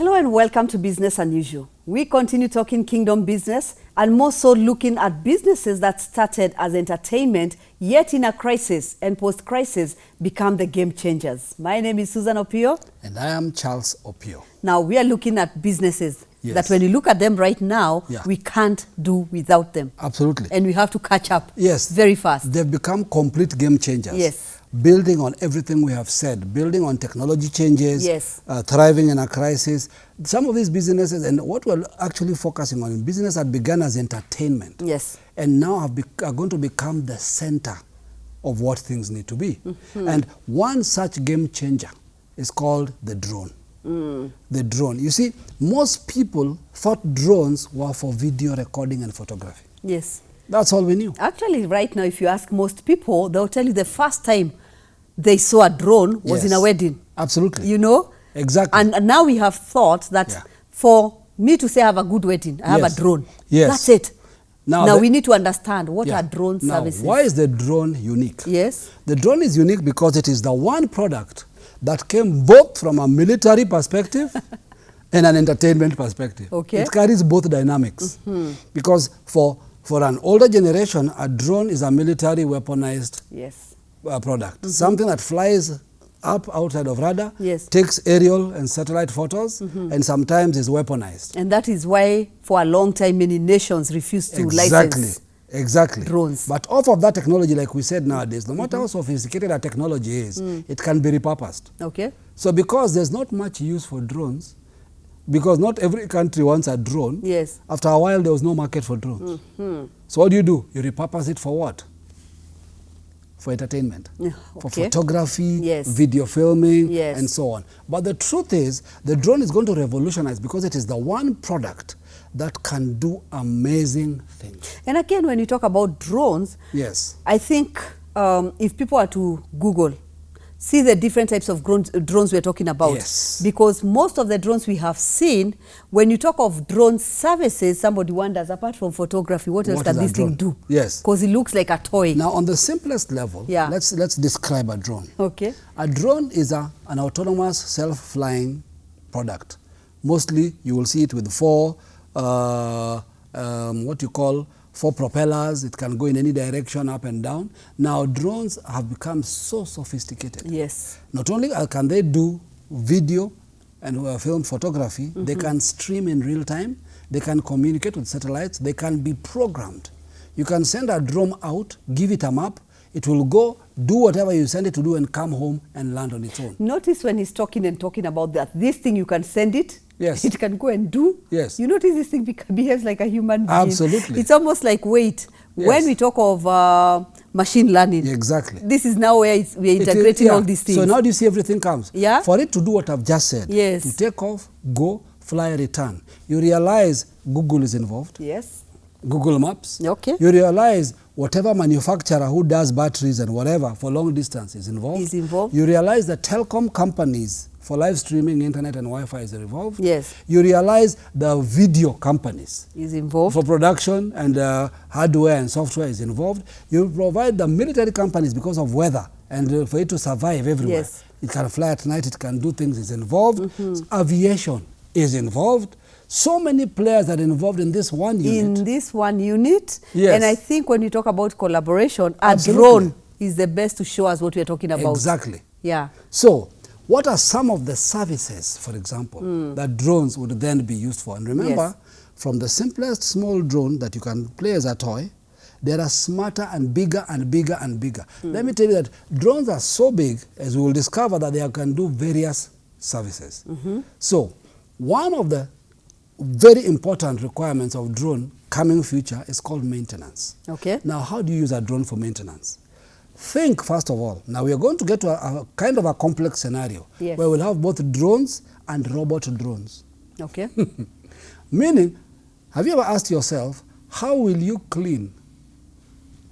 Hello and welcome to Business Unusual. We continue talking kingdom business and more so looking at businesses that started as entertainment yet in a crisis and post-crisis become the game changers. My name is Susan Opio. And I am Charles Opio. Now we are looking at businesses that when you look at them right now, we can't do without them. Absolutely. And we have to catch up Yes. very fast. They've become complete game changers. Yes. Building on everything we have said, building on technology changes, Yes. Thriving in a crisis. Some of these businesses, and what we're actually focusing on, business that began as entertainment. Yes. And now are going to become the center of what things need to be. And one such game changer is called the drone. The drone. You see, most people thought drones were for video recording and photography. Yes. That's all we knew. Actually, right now, if you ask most people, they'll tell you the first time they saw a drone was in a wedding. Absolutely. You know? Exactly. And now we have thought that for me to say I have a good wedding, I have a drone. Yes. That's it. Now we need to understand what are drone services. Why is the drone unique? Yes. The drone is unique because it is the one product that came both from a military perspective and an entertainment perspective. Okay. It carries both dynamics. Because for an older generation, a drone is a military weaponized product. Something that flies up outside of radar, takes aerial and satellite photos, and sometimes is weaponized. And that is why, for a long time, many nations refuse to license drones. But off of that technology, like we said nowadays, no matter how sophisticated a technology is, it can be repurposed. Okay. So because there's not much use for drones, because not every country wants a drone, after a while there was no market for drones. So what do? You repurpose it for what? For entertainment, for photography, video filming, and so on. But the truth is, the drone is going to revolutionize because it is the one product that can do amazing things. And again, when you talk about drones, I think if people are to Google, see the different types of drones we're talking about. Because most of the drones we have seen, when you talk of drone services, somebody wonders, apart from photography, what else can this thing do? Because it looks like a toy. Now, on the simplest level, let's describe a drone. Okay. A drone is an autonomous self-flying product. Mostly, you will see it with four propellers. It can go in any direction, up and down. Now, drones have become so sophisticated. Not only can they do video and film photography, they can stream in real time, they can communicate with satellites, they can be programmed. You can send a drone out, give it a map, it will go, do whatever you send it to do, and come home and land on its own. Notice when he's talking about that, this thing you can send it, it can go and do. You notice this thing behaves like a human being. Absolutely. It's almost like when we talk of machine learning. This is now where we're integrating all these things. So now do you see everything comes? For it to do what I've just said, to take off, go, fly, return, you realize Google is involved. Google Maps. You realize whatever manufacturer who does batteries and whatever for long distance is involved. You realize the telecom companies for live streaming, internet and Wi-Fi is involved. You realize the video companies is involved for production and hardware and software is involved. You provide the military companies because of weather and for it to survive everywhere. It can fly at night, it can do things, is involved. Aviation is involved. So many players are involved in this one unit. And I think when you talk about collaboration, a drone is the best to show us what we're talking about. So, what are some of the services, for example, that drones would then be used for? And remember, from the simplest small drone that you can play as a toy, there are smarter and bigger and bigger and bigger. Let me tell you that drones are so big, as we will discover, that they can do various services. So, one of the very important requirements of drone coming future is called maintenance. Now, how do you use a drone for maintenance? Think, first of all, now we are going to get to a kind of a complex scenario where we'll have both drones and robot drones. Meaning, have you ever asked yourself, how will you clean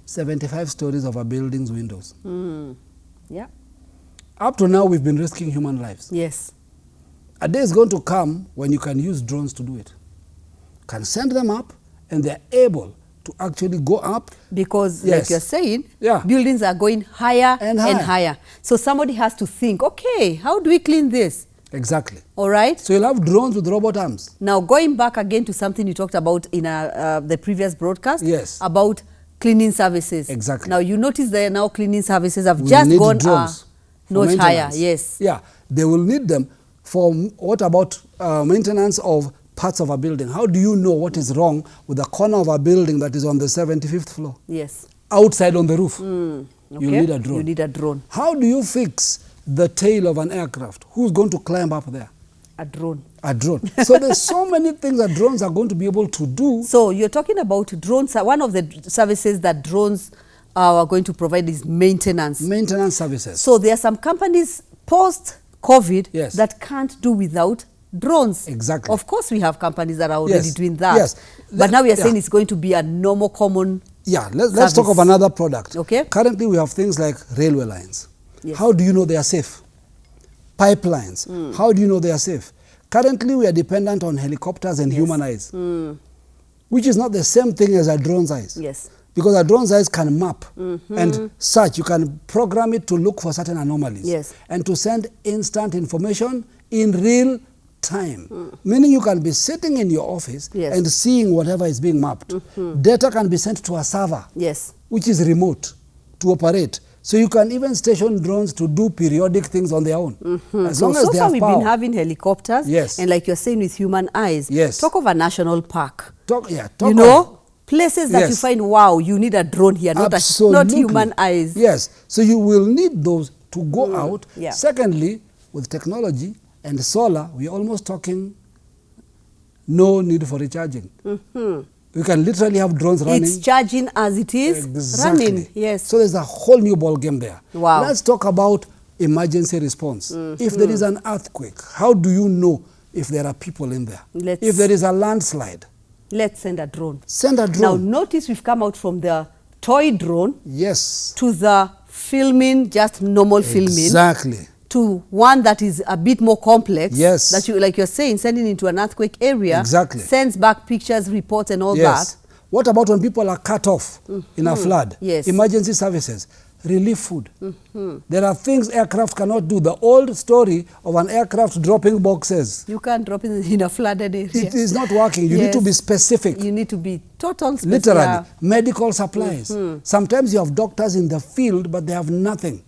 75 stories of a building's windows? Up to now, we've been risking human lives. A day is going to come when you can use drones to do it. You can send them up and they're able to actually go up. Because like you're saying, buildings are going higher and higher. So somebody has to think, okay, how do we clean this? Exactly. All right? So you'll have drones with robot arms. Now, going back again to something you talked about in the previous broadcast. Yes. About cleaning services. Exactly. Now, you notice that now cleaning services have just gone notch higher. Yes. Yeah. They will need them for what about maintenance of parts of a building? How do you know what is wrong with the corner of a building that is on the 75th floor? Yes. Outside on the roof. Okay. You need a drone. You need a drone. How do you fix the tail of an aircraft? Who's going to climb up there? A drone. A drone. So there's so many things that drones are going to be able to do. So you're talking about drones. One of the services that drones are going to provide is maintenance. Maintenance services. So there are some companies post-COVID yes. that can't do without drones. Exactly. Of course, we have companies that are already yes. doing that. Yes. But now we are saying it's going to be a normal, common let's talk of another product. Okay. Currently, we have things like railway lines. Yes. How do you know they are safe? Pipelines. How do you know they are safe? Currently, we are dependent on helicopters and human eyes, which is not the same thing as a drone's eyes. Yes. Because a drone's eyes can map and search. You can program it to look for certain anomalies. Yes. And to send instant information in real time. Meaning you can be sitting in your office yes. and seeing whatever is being mapped. Data can be sent to a server, yes. which is remote to operate. So you can even station drones to do periodic things on their own. As long as they have we've power. been having helicopters. Yes. And like you're saying with human eyes. Yes. Talk of a national park. You know, places that yes. you find, wow, you need a drone here, not human eyes. Yes. So you will need those to go out. Yeah. Secondly, with technology and solar, we're almost talking no need for recharging. We can literally have drones running. It's charging as it is running. Yes. So there's a whole new ball game there. Wow. Let's talk about emergency response. If there is an earthquake, how do you know if there are people in there? If there is a landslide, let's send a drone. Send a drone. Now notice we've come out from the toy drone. Yes. To the filming, just normal filming. Exactly. To one that is a bit more complex. Yes. That you, like you're saying, sending into an earthquake area. Exactly. Sends back pictures, reports and all yes. that. What about when people are cut off in a flood? Yes. Emergency services, relief food. There are things aircraft cannot do. The old story of an aircraft dropping boxes. You can't drop it in a flooded area. It is not working. You need to be specific. You need to be total specific. Literally. Yeah. Medical supplies. Sometimes you have doctors in the field, but they have nothing.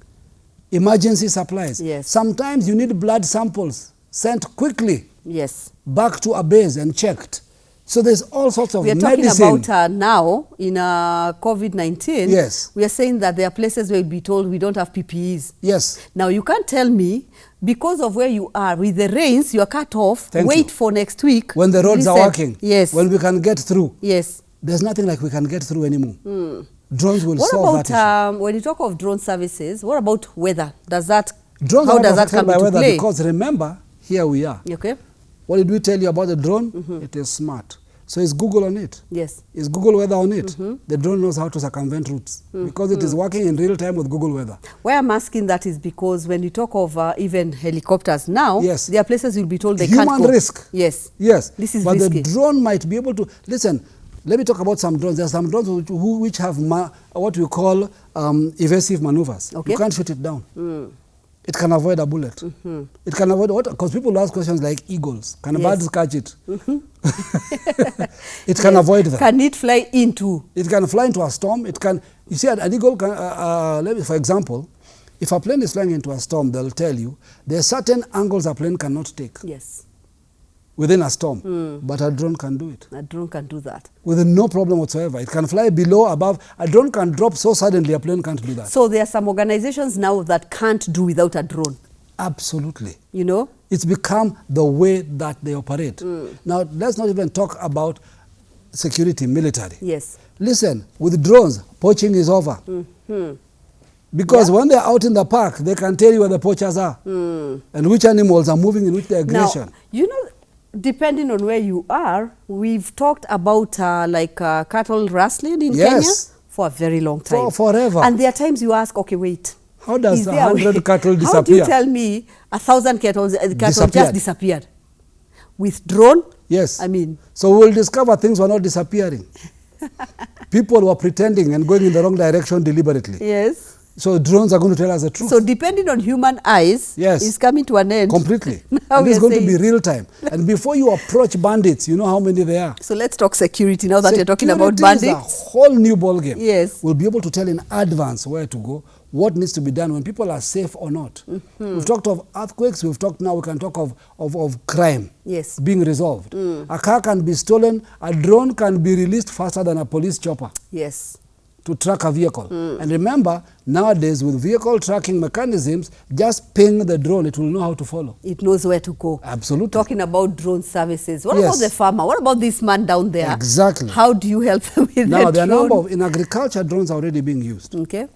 Emergency supplies. Yes. Sometimes you need blood samples sent quickly. Yes. Back to a base and checked. So there's all sorts of medicine. We are talking about now in COVID-19. Yes. We are saying that there are places where we'll be told we don't have PPEs. Yes. Now you can't tell me because of where you are with the rains, you are cut off. Wait for next week. When the roads are working. Yes. When we can get through. Yes. There's nothing like we can get through anymore. Drones will solve that issue. When you talk of drone services, what about weather? Does that drones how does that come into play? Because remember, here we are. Okay. What did we tell you about the drone? It is smart. So is Google on it? Yes. Is Google Weather on it? The drone knows how to circumvent routes because it is working in real time with Google Weather. Why I'm asking that is because when you talk of even helicopters now, yes. there are places you'll be told they can't go. Human risk. Yes. Yes. This is but risky. The drone might be able to, listen, let me talk about some drones. There are some drones which have what we call evasive maneuvers. Okay. You can't shoot it down. It can avoid a bullet. It can avoid what? Because people ask questions like eagles. Can birds catch it? It can avoid that. Can it fly into? It can fly into a storm. It can. You see, an eagle can. Let me, for example, if a plane is flying into a storm, they'll tell you there are certain angles a plane cannot take. Yes. Within a storm, but a drone can do it. A drone can do that. With no problem whatsoever. It can fly below, above. A drone can drop so suddenly a plane can't do that. So there are some organizations now that can't do without a drone. Absolutely. You know? It's become the way that they operate. Now, let's not even talk about security, military. Yes. Listen, with drones, poaching is over. Because when they're out in the park, they can tell you where the poachers are and which animals are moving in which direction. Now, you know, depending on where you are, we've talked about cattle rustling in Kenya for a very long time. Forever. And there are times you ask, okay, wait. How does 100 cattle disappear? How do you tell me 1,000 cattle just disappeared? With drone? Yes. I mean. So we'll discover things were not disappearing. People were pretending and going in the wrong direction deliberately. Yes. So drones are going to tell us the truth. So depending on human eyes, yes, it's coming to an end. Completely. And it's going to be real time. And before you approach bandits, you know how many there are. So let's talk security now that you're talking about bandits. Security is a whole new ball game. Yes. We'll be able to tell in advance where to go, what needs to be done, when people are safe or not. We've talked of earthquakes, we can talk of crime, yes, being resolved. A car can be stolen, a drone can be released faster than a police chopper. Yes. To track a vehicle. And remember, nowadays with vehicle tracking mechanisms, just ping the drone, it will know how to follow. It knows where to go. Absolutely. Talking about drone services, what about the farmer? What about this man down there? Exactly. How do you help them with now, the drone? In agriculture, drones are already being used. Okay.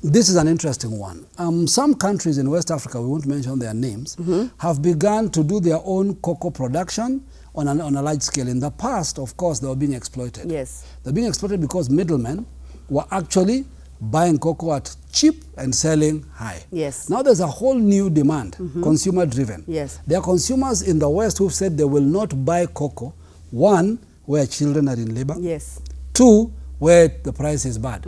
This is an interesting one. Some countries in West Africa, we won't mention their names, have begun to do their own cocoa production on a large scale. In the past, of course, they were being exploited. Yes. They're being exploited because middlemen were actually buying cocoa at cheap and selling high. Yes. Now there's a whole new demand, consumer-driven. Yes. There are consumers in the West who've said they will not buy cocoa, one, where children are in labor. Yes. Two, where the price is bad.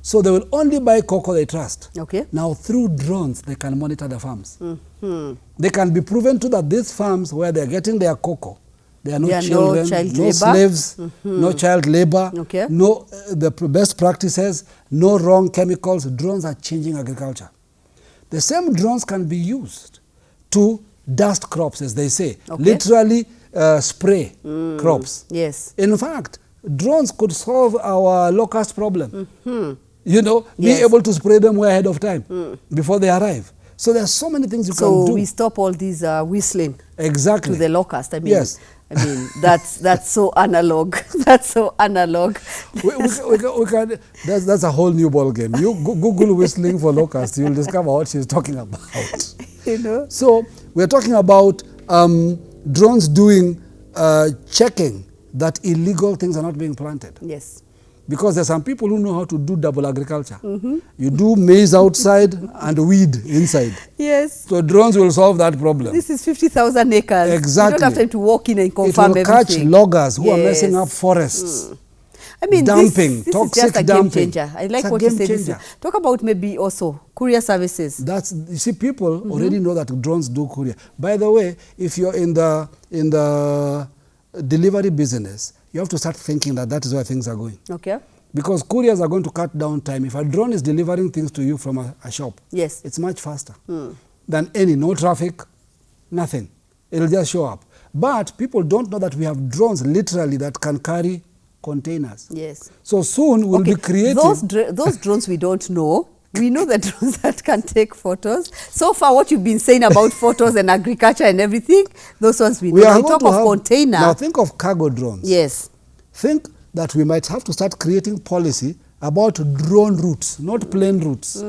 So they will only buy cocoa they trust. Okay. Now through drones, they can monitor the farms. They can be proven to that these farms where they're getting their cocoa, there are no children, no slaves, no child labor, no the best practices, no wrong chemicals. Drones are changing agriculture. The same drones can be used to dust crops, as they say, literally spray crops. Yes. In fact, drones could solve our locust problem. You know, be able to spray them way ahead of time before they arrive. So there are so many things you can do. So we stop all these whistling. Exactly. To the locust. I mean, yes. I mean, that's so analog. That's so analog. we can, that's a whole new ball game. You Google whistling for locusts, you'll discover what she's talking about. You know. So we're talking about drones doing checking that illegal things are not being planted. Yes. Because there's some people who know how to do double agriculture. You do maize outside and weed inside. Yes. So drones will solve that problem. This is 50,000 acres. Exactly. You don't have time to walk in and confirm everything. It will catch loggers who are messing up forests. I mean, dumping, this toxic is just a dumping. game changer. I like what you said. Talk about maybe also courier services. You see, people already know that drones do courier. By the way, if you're in the delivery business, you have to start thinking that is where things are going. Okay. Because couriers are going to cut down time. If a drone is delivering things to you from a shop, yes, it's much faster than no traffic, nothing. It'll just show up. But people don't know that we have drones literally that can carry containers. Yes. So soon we'll be creating... Those drones we don't know. We know the drones that can take photos. So far, what you've been saying about photos and agriculture and everything, those ones we know. We talk of container. Now think of cargo drones. Yes. Think that we might have to start creating policy about drone routes, not plane routes.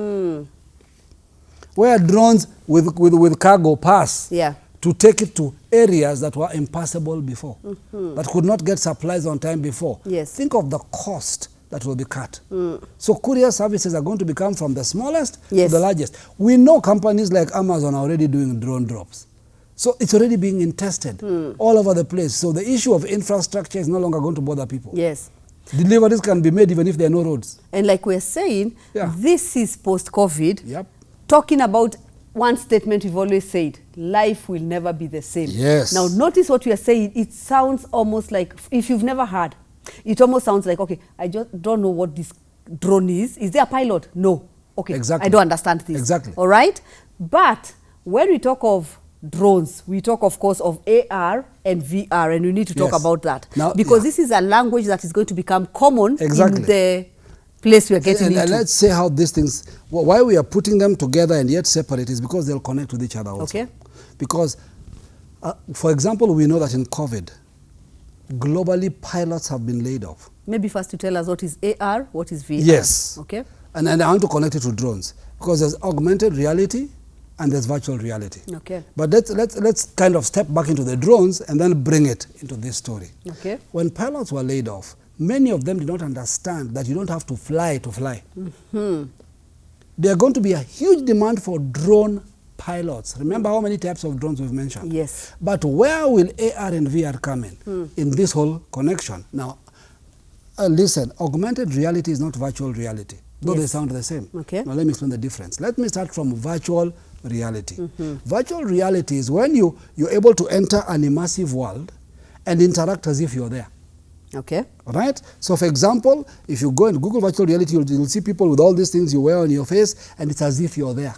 Where drones with cargo pass to take it to areas that were impassable before, that could not get supplies on time before. Yes. Think of the cost that will be cut. So courier services are going to become from the smallest to the largest. We know companies like Amazon are already doing drone drops. So it's already being tested all over the place. So the issue of infrastructure is no longer going to bother people. Yes. Deliveries can be made even if there are no roads. And like we're saying, this is post-COVID. Yep. Talking about one statement we've always said, life will never be the same. Yes. Now notice what we are saying. It sounds almost like, if you've never heard, it almost sounds like, okay, I just don't know what this drone is. Is there a pilot? No. Okay, exactly. I don't understand this. Exactly. All right? But when we talk of drones, we talk, of course, of AR and VR, and we need to talk about that. Now, because this is a language that is going to become common in the place we are getting into. And let's say how these things, why we are putting them together and yet separate is because they'll connect with each other also. Okay. Because, for example, we know that in COVID, globally, pilots have been laid off. Maybe first to tell us what is AR, what is VR. Yes. Okay. And I want to connect it to drones because there's augmented reality and there's virtual reality. Okay. But let's kind of step back into the drones and then bring it into this story. Okay. When pilots were laid off, many of them did not understand that you don't have to fly to fly. There's going to be a huge demand for drone pilots. Remember how many types of drones we've mentioned? Yes. But where will AR and VR come in this whole connection? Now, listen, augmented reality is not virtual reality. though they sound the same. Okay. Now let me explain the difference. Let me start from virtual reality. Virtual reality is when you're able to enter an immersive world and interact as if you're there. Okay. Right? So for example, if you go and Google virtual reality, you'll see people with all these things you wear on your face, and it's as if you're there.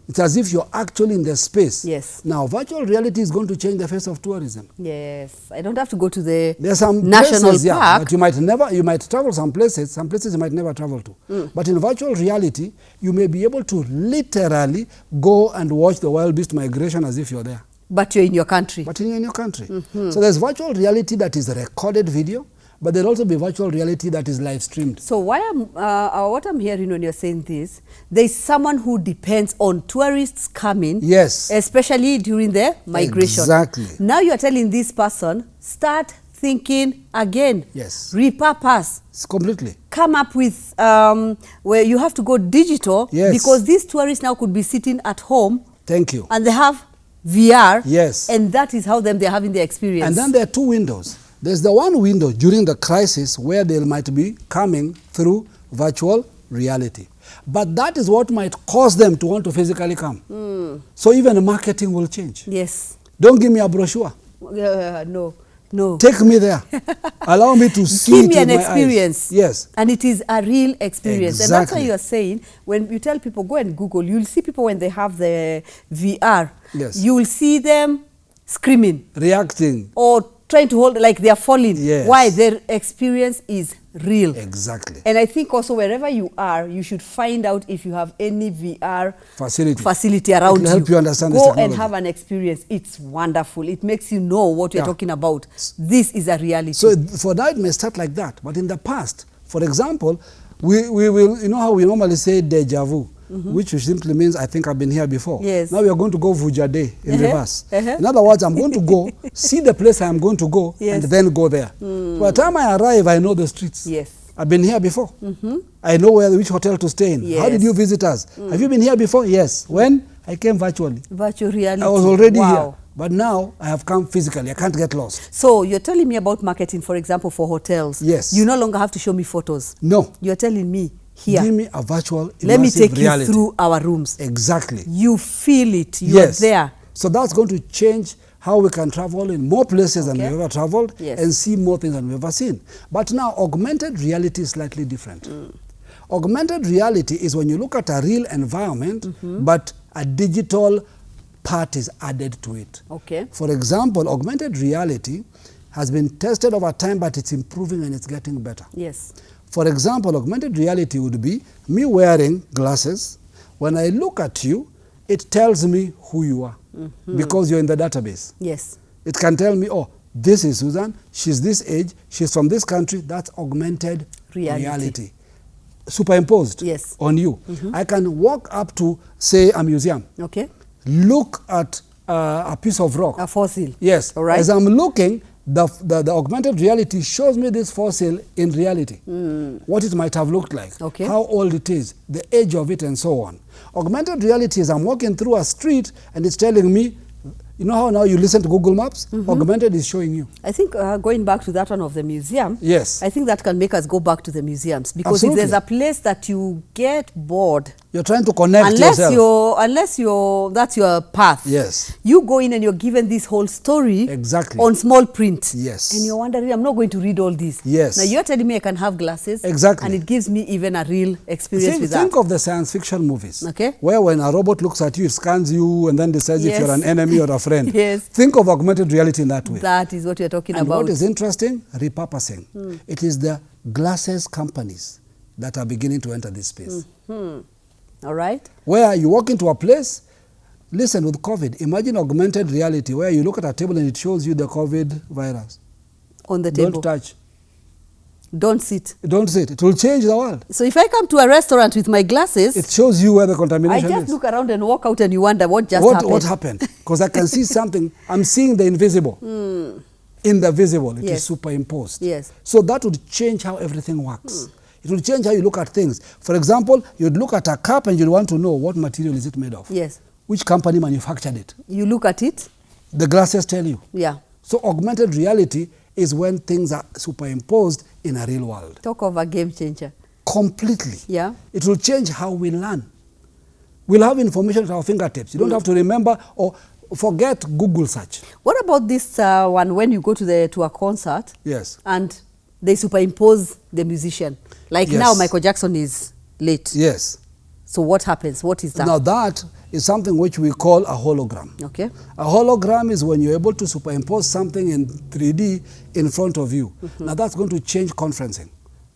It's as if you're actually in the space. Yes. Now, virtual reality is going to change the face of tourism. Yes. I don't have to go to the There's some national places, park. but you might travel some places you might never travel to. But in virtual reality, you may be able to literally go and watch the wild beast migration as if you're there. But you're in your country. But you're in your country. So there's virtual reality that is recorded video, but there'll also be virtual reality that is live streamed. So what I'm hearing when you're saying this, there's someone who depends on tourists coming, yes, especially during the migration. Exactly. Now you're telling this person, start thinking again. Yes. Repurpose. It's completely. Come up with where you have to go digital, yes, because these tourists now could be sitting at home. Thank you. And they have VR. Yes. And that is how they're having the experience. And then there are two windows. There's the one window during the crisis where they might be coming through virtual reality. But that is what might cause them to want to physically come. So even marketing will change. Yes. Don't give me a brochure. No. No. Take me there. Allow me to see Give me an experience. Yes. And it is a real experience. Exactly. And that's why you're saying, when you tell people, go and Google, you'll see people when they have the VR. Yes. You will see them screaming. Reacting. Or trying to hold, like they're falling. Yes. Why? Their experience is real. Exactly. And I think also wherever you are, you should find out if you have any VR facility around you. Help you understand Go this technology. and have an experience. It's wonderful. It makes you know what you're talking about. This is a reality. So for that, it may start like that. But in the past, for example, we will, you know how we normally say deja vu, which simply means I think I've been here before. Yes. Now we are going to go Vujade in reverse. In other words, I'm going to go, see the place I'm going to go, and then go there. By the time I arrive, I know the streets. Yes. I've been here before. I know which hotel to stay in. Yes. How did you visit us? Have you been here before? Yes. When? I came virtually. Virtual reality. I was already here. But now I have come physically. I can't get lost. So you're telling me about marketing, for example, for hotels. Yes. You no longer have to show me photos. No. You're telling me, here. Give me a virtual immersive Let me take reality. you through our rooms. Exactly. You feel it. You're there. So that's going to change how we can travel in more places than we've ever traveled and see more things than we've ever seen. But now augmented reality is slightly different. Augmented reality is when you look at a real environment, but a digital part is added to it. Okay. For example, augmented reality has been tested over time, but it's improving and it's getting better. Yes. For example, augmented reality would be me wearing glasses. When I look at you, it tells me who you are because you're in the database. Yes. It can tell me, oh, this is Susan, she's this age, she's from this country. That's augmented reality. Superimposed on you. I can walk up to, say, a museum. Okay. Look at a piece of rock. A fossil. Yes. All right. As I'm looking, the augmented reality shows me this fossil in reality. What it might have looked like. Okay. How old it is. The age of it and so on. Augmented reality is I'm walking through a street and it's telling me, you know how now you listen to Google Maps? Augmented is showing you. I think going back to that one of the museum, yes, I think that can make us go back to the museums. Because if there's a place that you get bored, you're trying to connect yourself. Unless that's your path. Yes. You go in and you're given this whole story on small print. Yes. And you're wondering, I'm not going to read all this. Yes. Now you're telling me I can have glasses. Exactly. And it gives me even a real experience with that. Think of the science fiction movies. Okay. Where when a robot looks at you, it scans you and then decides if you're an enemy or a friend. Yes. Think of augmented reality in that way. That is what you're talking about. And what is interesting? Repurposing. It is the glasses companies that are beginning to enter this space. All right. Where you walk into a place, listen, with COVID, imagine augmented reality where you look at a table and it shows you the COVID virus. On the table. Don't touch. Don't sit. Don't sit. It will change the world. So if I come to a restaurant with my glasses, it shows you where the contamination is. I just look around and walk out and you wonder what happened. What happened? Because I can see something. I'm seeing the invisible. In the visible, it is superimposed. Yes. So that would change how everything works. It will change how you look at things. For example, you'd look at a cup and you'd want to know what material is it made of. Yes. Which company manufactured it. You look at it. The glasses tell you. Yeah. So augmented reality is when things are superimposed in a real world. Talk of a game changer. completely. Yeah. It will change how we learn. We'll have information at our fingertips. You don't have to remember or forget Google search. What about this one when you go to a concert? Yes. And they superimpose the musician. Like Yes. now Michael Jackson is late. Yes. So what happens? What is that? Now that is something which we call a hologram. Okay. A hologram is when you're able to superimpose something in 3D in front of you. Now that's going to change conferencing.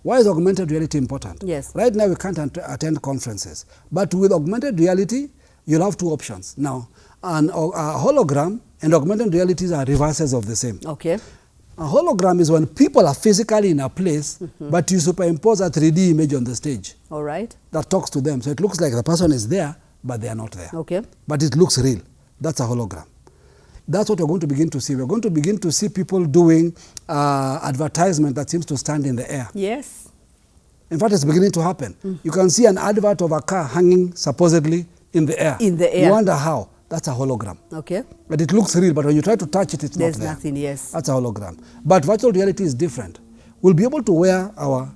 Why is augmented reality important? Yes. Right now we can't attend conferences. But with augmented reality, you'll have two options. Now, a hologram and augmented realities are reverses of the same. Okay. A hologram is when people are physically in a place, but you superimpose a 3D image on the stage. All right. That talks to them. So it looks like the person is there, but they are not there. Okay. But it looks real. That's a hologram. That's what we're going to begin to see. We're going to begin to see people doing advertisement that seems to stand in the air. Yes. In fact, it's beginning to happen. You can see an advert of a car hanging supposedly in the air. In the air. You wonder how. That's a hologram. Okay. But it looks real, but when you try to touch it, it's There's not there. nothing, yes. That's a hologram. But virtual reality is different. We'll be able to wear our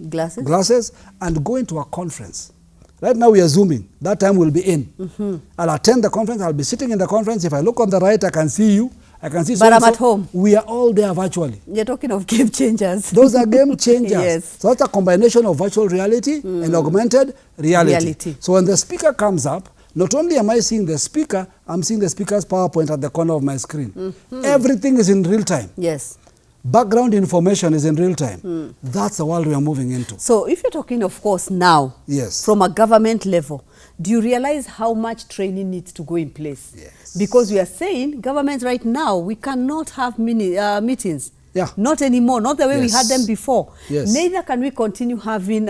glasses and go into a conference. Right now we are Zooming. That time we'll be in. I'll attend the conference. I'll be sitting in the conference. If I look on the right, I can see you. I can see But I'm at home. We are all there virtually. You're talking of game changers. Those are game changers. Yes. So that's a combination of virtual reality and augmented reality. So when the speaker comes up, not only am I seeing the speaker, I'm seeing the speaker's PowerPoint at the corner of my screen. Everything is in real time. Yes. Background information is in real time. That's the world we are moving into. So if you're talking, of course, now, yes, from a government level, do you realize how much training needs to go in place? Yes. Because we are saying, governments right now, we cannot have meetings. Yeah. Not anymore, not the way we Yes. had them before. Yes. Neither can we continue having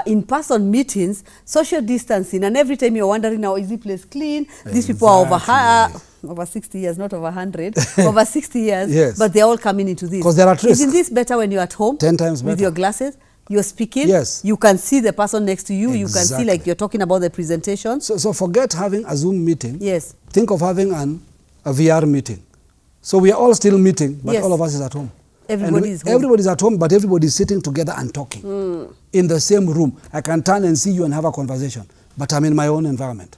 in-person meetings, social distancing, and every time you're wondering now, is the place clean? These people are over 60 years, not over 100, over 60 years, yes, but they're all coming into this. Because they're at risk. Isn't this better when you're at home? 10 times better. With your glasses? You're speaking, yes, you can see the person next to you, exactly. You can see like you're talking about the presentation. So forget having a Zoom meeting. Yes. Think of having a VR meeting. So we are all still meeting, but all of us is at home. Everybody's home. Everybody's at home, but everybody's sitting together and talking in the same room. I can turn and see you and have a conversation, but I'm in my own environment.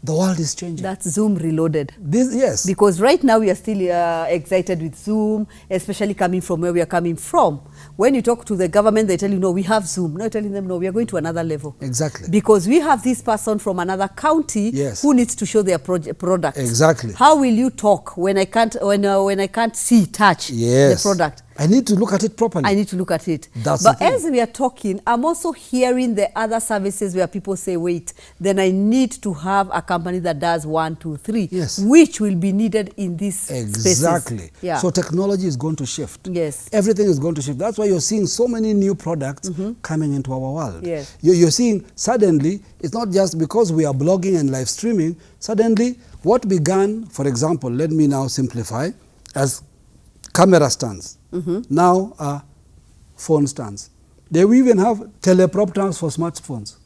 The world is changing. That's Zoom reloaded. Yes. Because right now we are still excited with Zoom, especially coming from where we are coming from. When you talk to the government, they tell you, no, we have Zoom. Now you're telling them, no, we are going to another level. Exactly. Because we have this person from another county who needs to show their product. Exactly. How will you talk when I can't see, touch the product? I need to look at it properly. I need to look at it. That's but the thing. as we are talking, I'm also hearing the other services where people say, wait, then I need to have a company that does 1, 2, 3, yes, which will be needed in this exactly. spaces. Yeah. So technology is going to shift. Yes. Everything is going to shift. That's why you're seeing so many new products coming into our world. Yes. You're seeing suddenly, it's not just because we are blogging and live streaming, suddenly what began, for example, let me now simplify, as camera stands, now are phone stands. They will even have teleprompters for smartphones.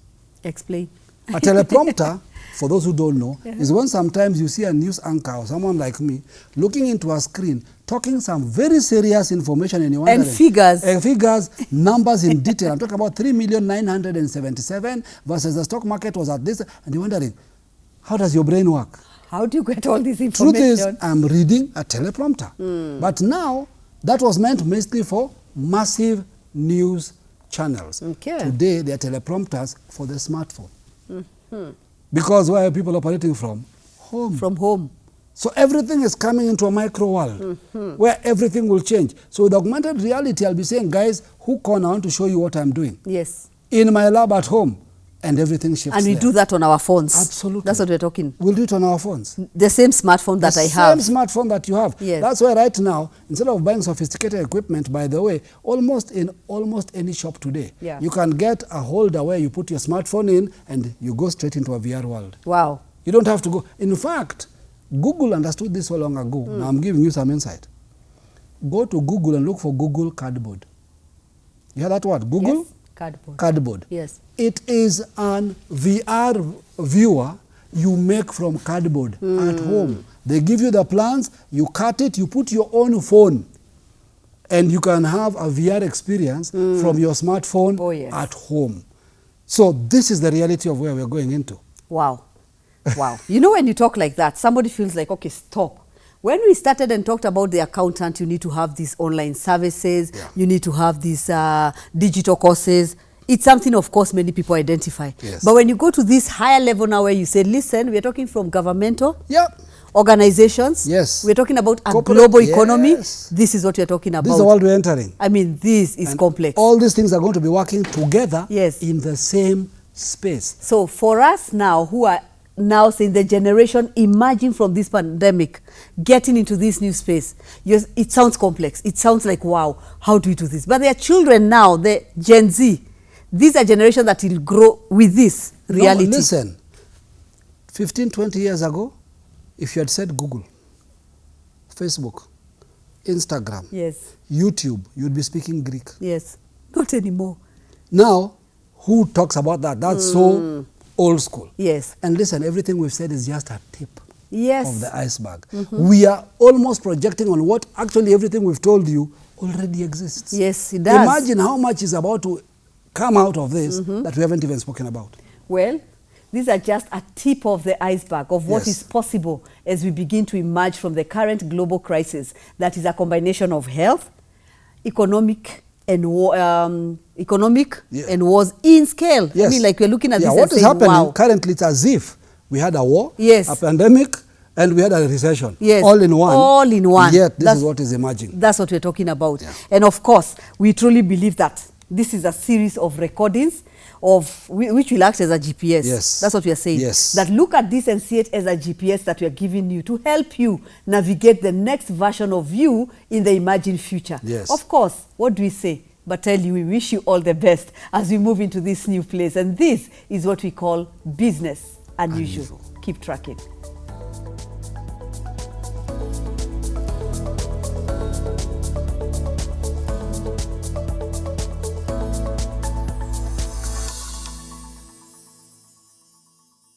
Explain. A teleprompter, for those who don't know, is when sometimes you see a news anchor or someone like me looking into a screen, talking some very serious information and you're wondering. And figures. Figures, numbers in detail. I'm talking about 3,977,000 versus the stock market was at this. And you're wondering, how does your brain work? How do you get all this information? Truth is, I'm reading a teleprompter. But now, that was meant mostly for massive news channels. Okay. Today, they are teleprompters for the smartphone. Because where are people operating from? Home. From home. So everything is coming into a micro world where everything will change. So with augmented reality, I'll be saying, guys, hook on, I want to show you what I'm doing. Yes. In my lab at home. And everything shifts. And we do that on our phones. Absolutely. That's what we're talking. We'll do it on our phones. The same smartphone that I have. The same smartphone that you have. Yes. That's why right now, instead of buying sophisticated equipment, by the way, almost any shop today, you can get a holder where you put your smartphone in and you go straight into a VR world. Wow. You don't have to go. In fact, Google understood this so long ago. Now I'm giving you some insight. Go to Google and look for Google Cardboard. You hear that word? Google? Yes. Cardboard. Cardboard. Yes. It is an VR viewer you make from cardboard at home. They give you the plans, you cut it, you put your own phone And you can have a VR experience from your smartphone at home. So this is the reality of where we're going into. Wow. Wow. You know, when you talk like that, somebody feels like, okay, stop. When we started and talked about the accountant, you need to have these online services, you need to have these digital courses. It's something, of course, many people identify. Yes. But when you go to this higher level now where you say, listen, we're talking from governmental organizations. Yes. We're talking about a corporate, global economy. This is what we're talking about. This is the world we're entering. I mean, this is complex. All these things are going to be working together Yes. in the same space. So for us now, who are now saying the generation emerging from this pandemic, getting into this new space, yes, it sounds complex. It sounds like, wow, how do we do this? But there are children now, the Gen Z. These are generations that will grow with this reality. No, listen, 15, 20 years ago, if you had said Google, Facebook, Instagram, YouTube, you'd be speaking Greek. Yes, not anymore. Now, who talks about that? That's so old school. Yes. And listen, everything we've said is just a tip of the iceberg. Mm-hmm. We are almost projecting on what actually everything we've told you already exists. Yes, it does. Imagine how much is about to come out of this that we haven't even spoken about. Well, these are just a tip of the iceberg of what is possible as we begin to emerge from the current global crisis that is a combination of health, economic and and wars in scale. Yes. I mean, like we're looking at this what and is saying, happening wow. currently, it's as if we had a war, Yes. a pandemic, and we had a recession. Yes. All in one. All in one. Yet this is what is emerging. That's what we're talking about. Yeah. And of course, we truly believe that this is a series of recordings of which will act as a GPS. Yes. That's what we are saying. Yes. That look at this and see it as a GPS that we are giving you to help you navigate the next version of you in the imagined future. Yes. Of course, what do we say? But tell you, we wish you all the best as we move into this new place. And this is what we call business unusual. Keep tracking.